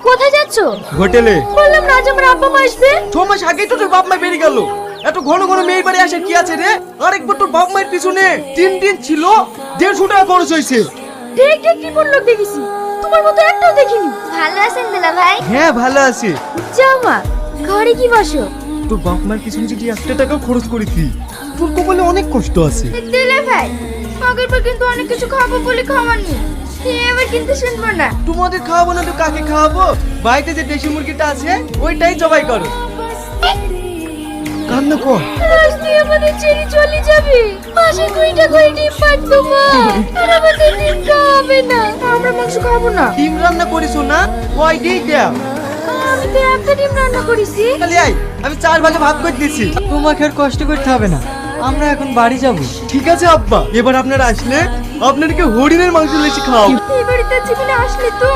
কোথায় যাচ্ছ? হোটেলে। বললাম না আজ আমার আব্বা মা আসবে। 6 মাস আগেই তো তোর বাপ মা বেরিয়ে গেল, এত ঘন ঘন মেয়ের বাড়ি আসে কি আছে রে? আরেকবার তোর বাপ মায়ের পিছনে 3 দিন ছিল 150 টাকা খরচ হয়েছে। ঠিক ঠিক কি বললো দেখেছি, তোমার মতো একটাও দেখিনি। ভালো আছেন দুলা ভাই? হ্যাঁ ভালো আছি। যাও মা, ঘরে কি বসো। তোর বাপ মায়ের পিছনে যদি 1 টাকাও খরচ করেছি, তোর কপালে অনেক কষ্ট আছে। দুলা ভাই, আগের বার কিন্তু অনেক কিছু খাবো বলে খাওয়ানি, এবার কিন্তু শুনবো না। তোমাদের খাওয়াবো না তো কাকে খাওয়াবো? বাড়িতে যে দেশি মুরগিটা আছে ওইটাই জবাই করো। কান্না কর। আজ তুই আমাদের ছেড়ে চলে যাবি, পাশে 2টা করে ডিম পারতো মা, আর আমাদের ডিম খাওয়াবে না। আমরা মাংস খাবো না। ডিম রান্না করিস না, ওই দিয়ে দাও। আমি তো একটা ডিম রান্না করেছি। খালি আই, আমি 4 ভাগে ভাগ করে দিয়েছি। তোমাকে আর কষ্ট করতে হবে না, আমরা এখন বাড়ি যাব। ঠিক আছে আব্বা, এবার আপনারা আসলে আপনাদেরকে হরিণের মাংস লেচি খাও। এই বাড়িতে জীবনে আসলে তো